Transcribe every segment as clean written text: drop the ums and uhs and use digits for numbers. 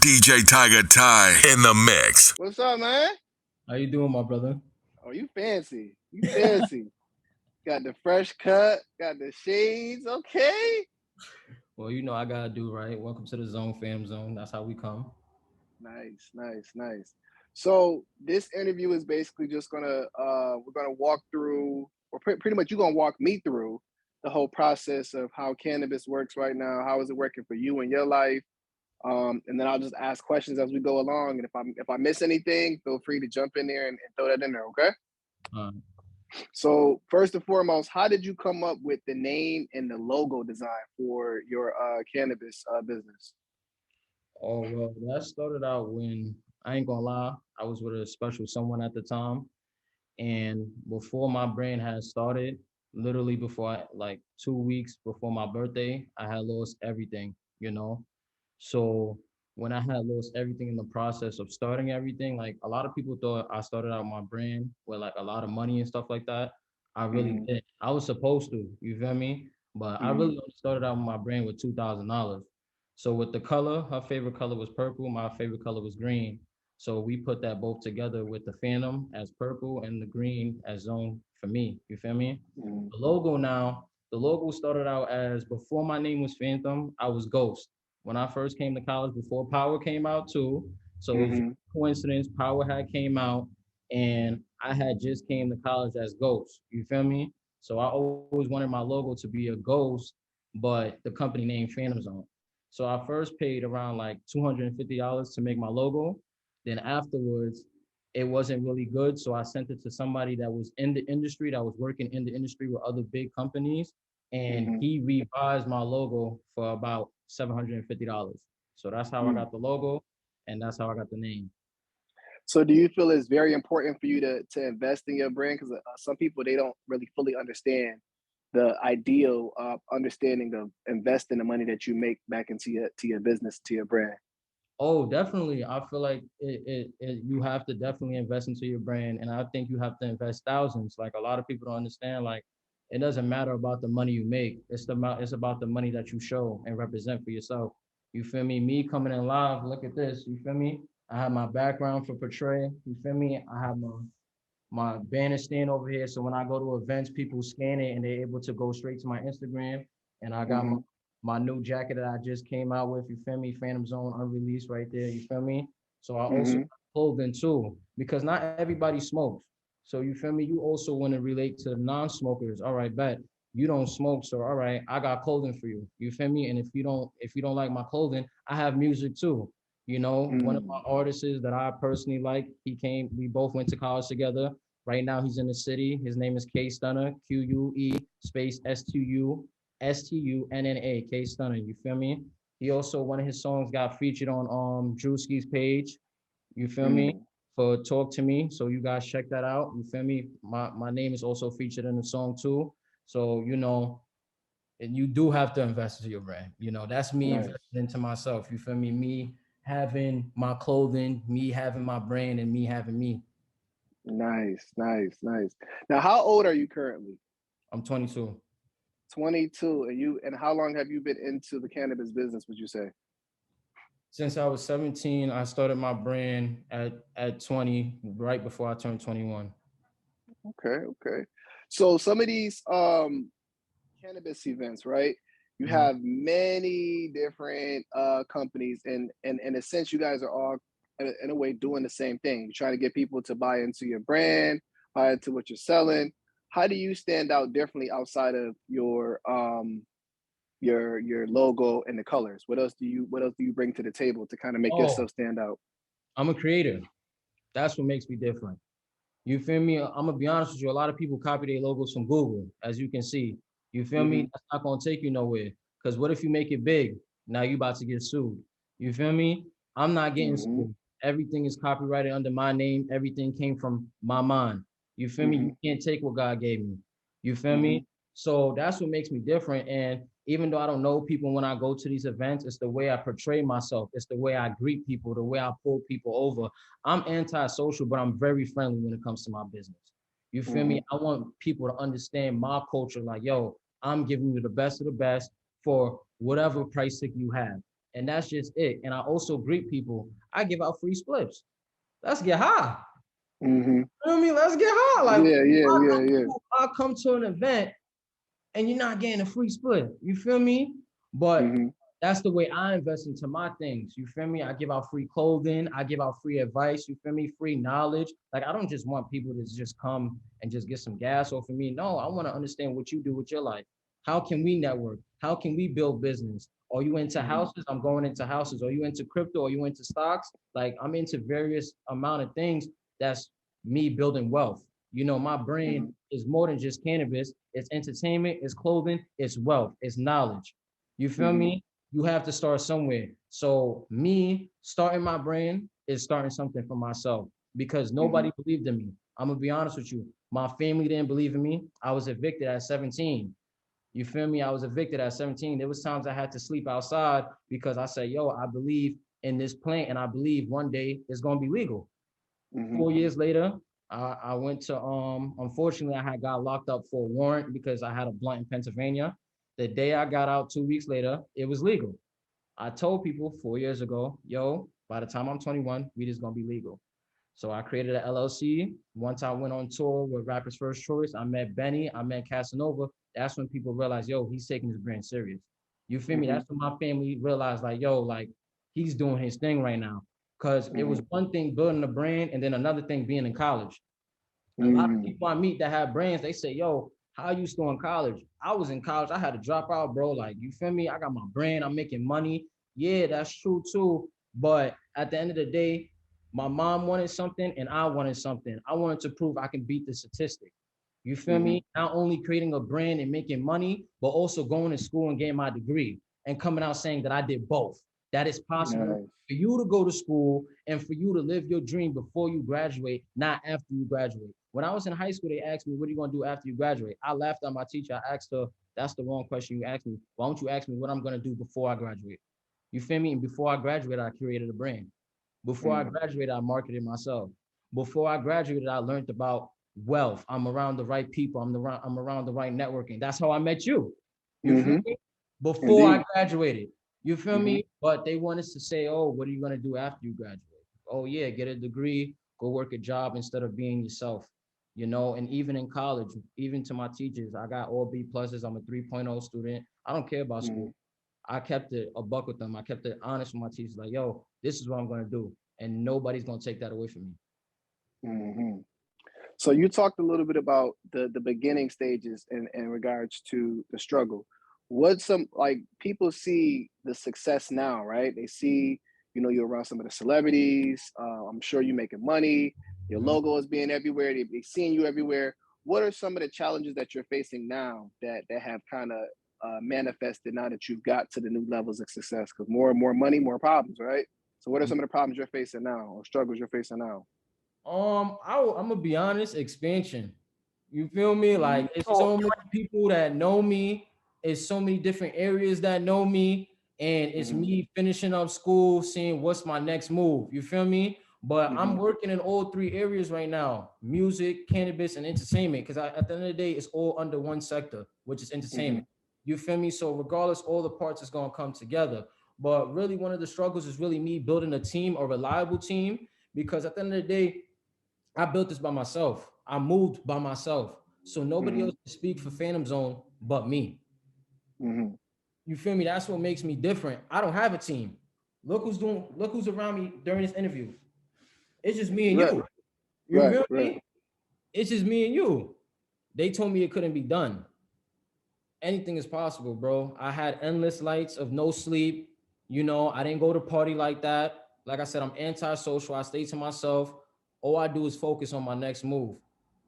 DJ Tygga Ty in the mix. What's up, man? How you doing, my brother? Oh, you fancy. You fancy. Got the fresh cut, got the shades, okay? Well, you know I gotta do right. Welcome to the Zone Fam Zone. That's how we come. Nice. So this interview is basically just gonna we're gonna walk through, or pretty much you're gonna walk me through the whole process of how cannabis works right now. How is it working for you in your life? And then I'll just ask questions as we go along. And if I miss anything, feel free to jump in there and throw that in there, okay? So first and foremost, how did you come up with the name and the logo design for your cannabis business? Oh, well, that started out when, I ain't gonna lie, I was with a special someone at the time. And before my brand had started, literally before, like 2 weeks before my birthday, I had lost everything, you know? So when I had lost everything in the process of starting everything, like a lot of people thought I started out my brand with like a lot of money and stuff like that. I really didn't. I was supposed to, you feel me? But I really only started out my brand with $2,000. So with the color, her favorite color was purple, my favorite color was green. So we put that both together with the Phantom as purple and the green as zone for me, you feel me? The logo now, the logo started out as, before my name was Phantom, I was Ghost. When I first came to college, before Power came out too. So it was a coincidence, Power had came out and I had just came to college as Ghost, you feel me? So I always wanted my logo to be a ghost, but the company name Phantom Zone. So I first paid around like $250 to make my logo. Then afterwards, it wasn't really good. So I sent it to somebody that was in the industry, that was working in the industry with other big companies. And he revised my logo for about $750. So that's how I got the logo and that's how I got the name. So do you feel it's very important for you to invest in your brand? Because some people, they don't really fully understand the ideal of understanding of investing the money that you make back into your business, to your brand. Oh, definitely. I feel like you have to definitely invest into your brand. And I think you have to invest thousands. Like a lot of people don't understand, like it doesn't matter about the money you make. It's about the money that you show and represent for yourself. You feel me? Me coming in live, look at this. You feel me? I have my background for portray. You feel me? I have my banner stand over here. So when I go to events, people scan it and they're able to go straight to my Instagram. And I got my new jacket that I just came out with, you feel me? Phantom Zone unreleased right there, you feel me? So I also clothing too, because not everybody smokes. So you feel me? You also want to relate to the non-smokers. All right, bet you don't smoke, so all right, I got clothing for you. You feel me? And if you don't like my clothing, I have music too. You know, one of my artists that I personally like, we both went to college together. Right now he's in the city. His name is 𝙏𝙮, QUE space STUNNA, 𝙏𝙮, you feel me? He also, one of his songs got featured on 𝙏𝙮's page, you feel me? For Talk to Me. So you guys check that out. You feel me? My name is also featured in the song too. So, you know, and you do have to invest into your brand. You know, that's me investing into myself. You feel me? Me having my clothing, me having my brand, and me having me. Nice. Now, how old are you currently? I'm 22. 22. And how long have you been into the cannabis business, would you say? Since I was 17, I started my brand at 20, right before I turned 21. Okay. So some of these cannabis events, right? You have many different companies, and in a sense, you guys are all in a way doing the same thing. You're trying to get people to buy into your brand, buy into what you're selling. How do you stand out differently outside of your logo and the colors? What else do you bring to the table to kind of make yourself stand out? I'm a creator. That's what makes me different. You feel me? I'm gonna be honest with you. A lot of people copy their logos from Google, as you can see. You feel me? That's not gonna take you nowhere. Because what if you make it big? Now you about to get sued. You feel me? I'm not getting sued. Everything is copyrighted under my name. Everything came from my mind. You feel me? You can't take what God gave me. You feel me? So that's what makes me different. And even though I don't know people, when I go to these events, it's the way I portray myself. It's the way I greet people, the way I pull people over. I'm anti-social, but I'm very friendly when it comes to my business. You feel me? I want people to understand my culture. Like, yo, I'm giving you the best of the best for whatever price tick you have. and that's just it. And I also greet people. I give out free spliffs. Let's get high. Mm-hmm. You know what I mean? Let's get high. Like, Yeah. I come to an event and you're not getting a free split. You feel me? But that's the way I invest into my things. You feel me? I give out free clothing. I give out free advice. You feel me? Free knowledge. Like, I don't just want people to just come and just get some gas off of me. No, I want to understand what you do with your life. How can we network? How can we build business? Are you into houses? I'm going into houses. Are you into crypto? Are you into stocks? Like, I'm into various amount of things. That's me building wealth. You know, my brain is more than just cannabis. It's entertainment, it's clothing, it's wealth, it's knowledge. You feel me? You have to start somewhere. So me starting my brand is starting something for myself because nobody believed in me. I'm gonna be honest with you. My family didn't believe in me. I was evicted at 17. You feel me? I was evicted at 17. There was times I had to sleep outside because I said, yo, I believe in this plant and I believe one day it's gonna be legal. 4 years later, I went to, unfortunately, I had got locked up for a warrant because I had a blunt in Pennsylvania. The day I got out 2 weeks later, it was legal. I told people 4 years ago, yo, by the time I'm 21, weed is gonna be legal. So I created an LLC. Once I went on tour with Rappers First Choice, I met Benny, I met Casanova. That's when people realized, yo, he's taking his brand serious. You feel me? That's when my family realized, like, yo, like, he's doing his thing right now. Because it was one thing building a brand and then another thing being in college. A lot of people I meet that have brands, they say, yo, how you still in college? I was in college. I had to drop out, bro. Like, you feel me? I got my brand. I'm making money. Yeah, that's true too. But at the end of the day, my mom wanted something and I wanted something. I wanted to prove I can beat the statistic. You feel me? Not only creating a brand and making money, but also going to school and getting my degree and coming out saying that I did both. That it's possible for you to go to school and for you to live your dream before you graduate, not after you graduate. When I was in high school, they asked me, what are you going to do after you graduate? I laughed at my teacher. I asked her, that's the wrong question you asked me. Why don't you ask me what I'm going to do before I graduate? You feel me? And before I graduated, I created a brand. Before I graduated, I marketed myself. Before I graduated, I learned about wealth. I'm around the right people. I'm around the right networking. That's how I met you. You feel me? Before I graduated. You feel me? But they want us to say, oh, what are you going to do after you graduate? Oh, yeah, get a degree, go work a job instead of being yourself. You know, and even in college, even to my teachers, I got all B pluses. I'm a 3.0 student. I don't care about school. I kept it a buck with them. I kept it honest with my teachers. Like, yo, this is what I'm going to do. And nobody's going to take that away from me. So you talked a little bit about the beginning stages in regards to the struggle. What some, like, people see the success now, right? They see, you know, you're around some of the celebrities. I'm sure you're making money. Your logo is being everywhere. They're seeing you everywhere. What are some of the challenges that you're facing now that have kind of manifested now that you've got to the new levels of success? Because more and more money, more problems, right? So what are some of the problems you're facing now or struggles you're facing now? I'm gonna be honest, expansion. You feel me? Like, it's so many people that know me. It's so many different areas that know me, and it's me finishing up school, seeing what's my next move. You feel me? But I'm working in all three areas right now: music, cannabis, and entertainment. Because at the end of the day, it's all under one sector, which is entertainment. You feel me? So regardless, all the parts is gonna come together. But really, one of the struggles is really me building a team, a reliable team. Because at the end of the day, I built this by myself. I moved by myself. So nobody else can speak for Phantom Zone but me. You feel me? That's what makes me different. I don't have a team. Look who's around me during this interview. It's just me and you. You feel me? It's just me and you. They told me it couldn't be done. Anything is possible, bro. I had endless nights of no sleep. You know, I didn't go to party like that. Like I said, I'm antisocial. I stay to myself. All I do is focus on my next move.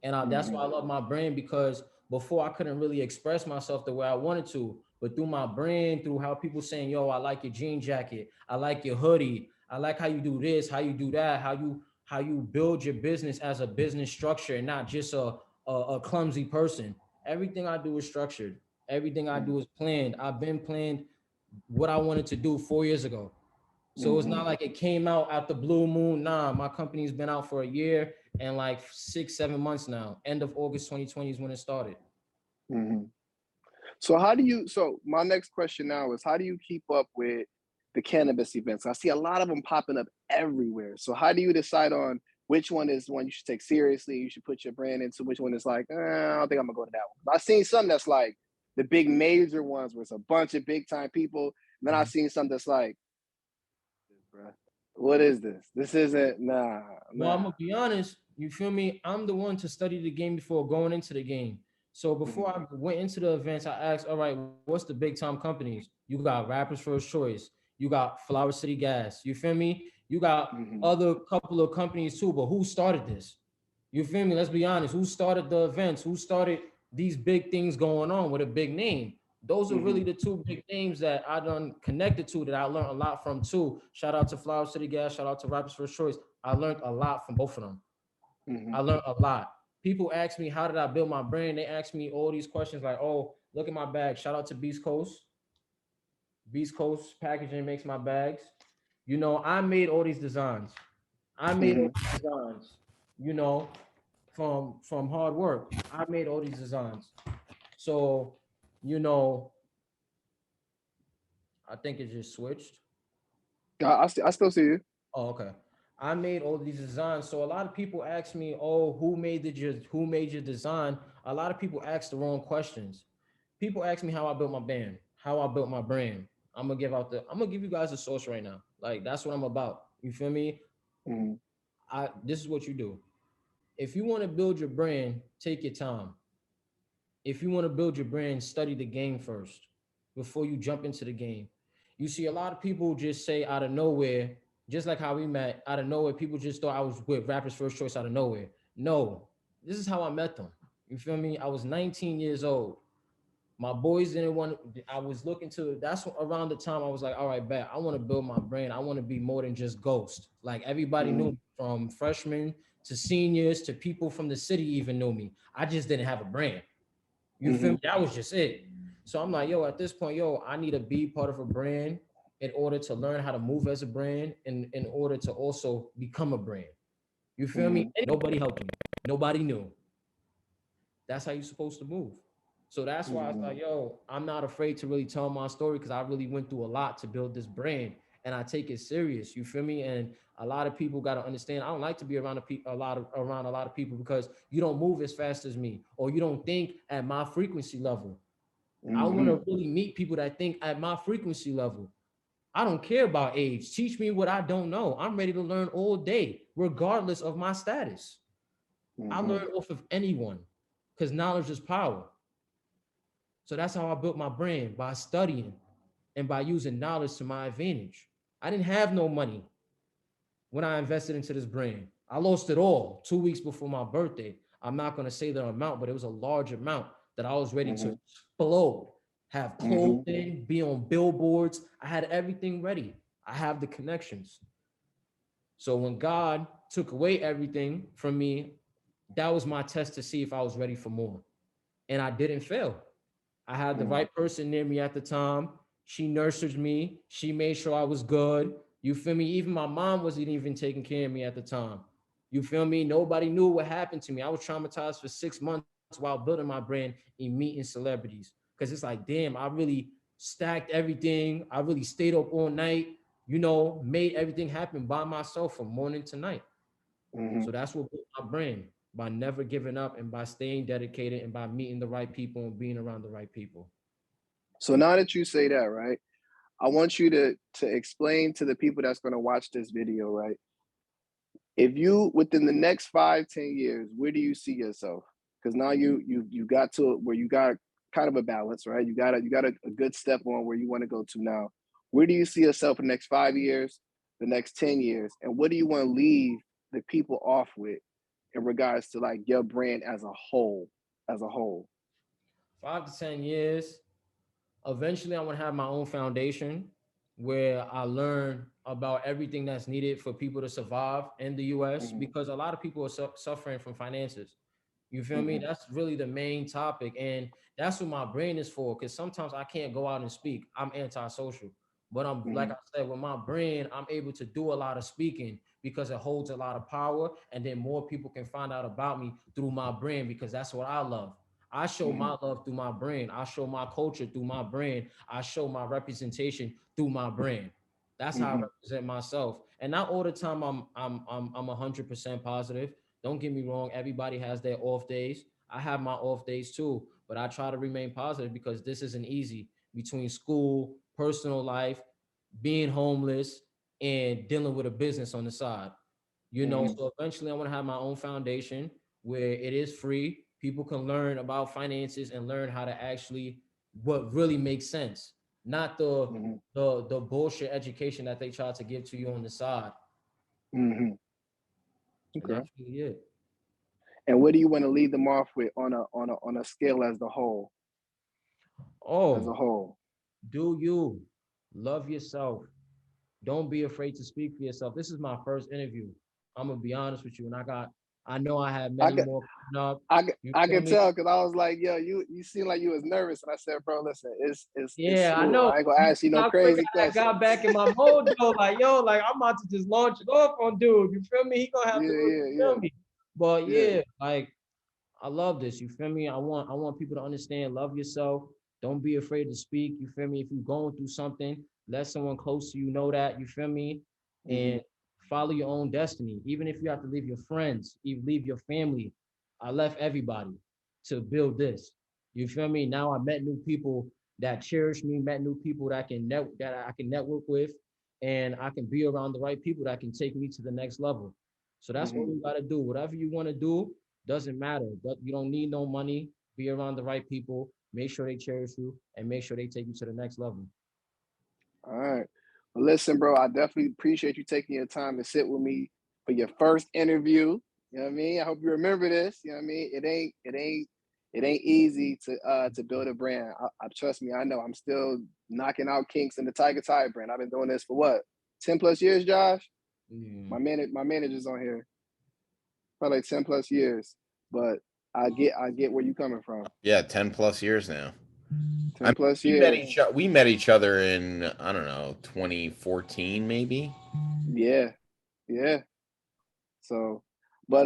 And that's why I love my brand, because before I couldn't really express myself the way I wanted to. But through my brand, through how people saying, yo, I like your jean jacket. I like your hoodie. I like how you do this, how you do that, how you build your business as a business structure and not just a clumsy person. Everything I do is structured. Everything I do is planned. I've been planned what I wanted to do 4 years ago. So it's not like it came out at the blue moon. Nah, my company's been out for a year and like 6-7 months now. End of August 2020 is when it started. So how do you, so my next question now is, how do you keep up with the cannabis events? I see a lot of them popping up everywhere. So how do you decide on which one is one you should take seriously, you should put your brand into, which one is like, I don't think I'm gonna go to that one? I've seen some that's like the big major ones where it's a bunch of big time people. And then I've seen some that's like, what is this? This isn't, nah. Well, I'm gonna be honest, you feel me? I'm the one to study the game before going into the game. So before I went into the events, I asked, all right, what's the big time companies? You got Rappers First Choice, you got Flower City Gas, you feel me? You got other couple of companies too, but who started this? You feel me? Let's be honest. Who started the events? Who started these big things going on with a big name? Those are really the two big names that I done connected to, that I learned a lot from too. Shout out to Flower City Gas, shout out to Rappers First Choice. I learned a lot from both of them. I learned a lot. People ask me, how did I build my brand? They ask me all these questions like, oh, look at my bag. Shout out to Beast Coast. Beast Coast Packaging makes my bags. You know, I made all these designs. I made all these designs, you know, from hard work. I made all these designs. So, you know, I think it just switched. I still see you. Oh, okay. I made all these designs. So a lot of people ask me, oh, who made your design? A lot of people ask the wrong questions. People ask me how I built my band, how I built my brand. I'm gonna give you guys a source right now. Like, that's what I'm about. You feel me? This is what you do. If you want to build your brand, take your time. If you want to build your brand, study the game first before you jump into the game. You see a lot of people just say out of nowhere, just like how we met, out of nowhere, people just thought I was with Rappers First Choice out of nowhere. No, this is how I met them. You feel me? I was 19 years old. My boys didn't want, I was looking to, that's around the time I was like, all right, bet, I want to build my brand. I want to be more than just Ghost. Like, everybody knew me, from freshmen to seniors to people from the city even knew me. I just didn't have a brand. You feel me? That was just it. So I'm like, yo, at this point, yo, I need to be part of a brand in order to learn how to move as a brand, and in order to also become a brand. You feel me? And nobody helped me. Nobody knew. That's how you're supposed to move. So that's why I was like, yo, I'm not afraid to really tell my story, because I really went through a lot to build this brand, and I take it serious. You feel me? And a lot of people got to understand, I don't like to be around a lot of people, because you don't move as fast as me, or you don't think at my frequency level. I want to really meet people that think at my frequency level. I don't care about age. Teach me what I don't know. I'm ready to learn all day, regardless of my status. I learn off of anyone, because knowledge is power. So that's how I built my brand, by studying and by using knowledge to my advantage. I didn't have no money when I invested into this brand. I lost it all 2 weeks before my birthday. I'm not going to say the amount, but it was a large amount that I was ready to explode, have clothing, be on billboards. I had everything ready. I have the connections. So when God took away everything from me, that was my test to see if I was ready for more. And I didn't fail. I had the right person near me at the time. She nurtured me. She made sure I was good. You feel me? Even my mom wasn't even taking care of me at the time. You feel me? Nobody knew what happened to me. I was traumatized for 6 months while building my brand and meeting celebrities. Because it's like, damn, I really stacked everything. I really stayed up all night, you know, made everything happen by myself from morning to night. So that's what built my brand, by never giving up and by staying dedicated and by meeting the right people and being around the right people. So now that you say that, right, I want you to explain to the people that's going to watch this video, right? If you, within the next 5-10 years, where do you see yourself? Because now you got to where you got kind of a balance, right? You got a good step on where you want to go to now. Where do you see yourself in the next 5 years, the next 10 years, and what do you want to leave the people off with in regards to like your brand as a whole? 5 to 10 years, eventually I want to have my own foundation where I learn about everything that's needed for people to survive in the US, because a lot of people are suffering from finances. You feel me? That's really the main topic. And that's what my brain is for. Because sometimes I can't go out and speak. I'm antisocial. But I'm like I said, with my brain, I'm able to do a lot of speaking because it holds a lot of power. And then more people can find out about me through my brain, because that's what I love. I show my love through my brand. I show my culture through my brand. I show my representation through my brand. That's how I represent myself. And not all the time I'm 100% positive. Don't get me wrong, everybody has their off days. I have my off days too, but I try to remain positive because this isn't easy between school, personal life, being homeless, and dealing with a business on the side. You know, so eventually I want to have my own foundation where it is free. People can learn about finances and learn how to actually what really makes sense, not the bullshit education that they try to give to you on the side. Mm-hmm. And Okay. that's really it. And what do you want to lead them off with on a scale as the whole? As a Oh, whole. do you love yourself? Don't be afraid to speak for yourself. This is my first interview. I'm gonna be honest with you, and I know I have I many could more coming up. You I feel could me? tell because I was like, yo, you seem like you was nervous, and I said, bro, listen, it's Yeah, I smooth. know. I ain't gonna You ask you see no how quick crazy I got questions. back in my mode though, like yo, like I'm about to just launch it off on dude. You feel me? He gonna have to really feel me. But Yeah. yeah, like I love this. You feel me? I want people to understand. Love yourself. Don't be afraid to speak. You feel me? If you're going through something, let someone close to you know that. You feel me? And follow your own destiny. Even if you have to leave your friends, you leave your family. I left everybody to build this. You feel me? Now I met new people that cherish me. Met new people that I can network with, and I can be around the right people that can take me to the next level. So that's what we gotta do. Whatever you want to do, doesn't matter. You don't need no money. Be around the right people. Make sure they cherish you and make sure they take you to the next level. All right. Well, listen, bro, I definitely appreciate you taking your time to sit with me for your first interview. You know what I mean? I hope you remember this. You know what I mean? It ain't easy to build a brand. I trust me, I know. I'm still knocking out kinks in the Tygga Ty brand. I've been doing this for what? 10 plus years, Josh? My manager's on here. Probably like 10 plus years. But I get where you coming from. Yeah, 10 plus years now. 10 plus years. We met each other in, I don't know, 2014 maybe. Yeah. Yeah. So, but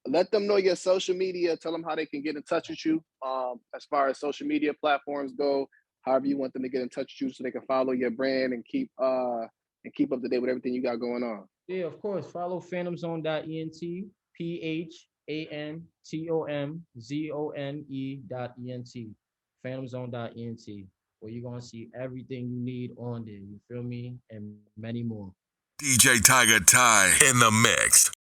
let them know your social media. Tell them how they can get in touch with you. As far as social media platforms go, however you want them to get in touch with you, so they can follow your brand and keep up to date with everything you got going on. Yeah, of course. Follow phantomzone.ent, phantomzone.ent, phantomzone.ent, where you're gonna see everything you need on there. You feel me? And many more. DJ Tygga Ty in the mix.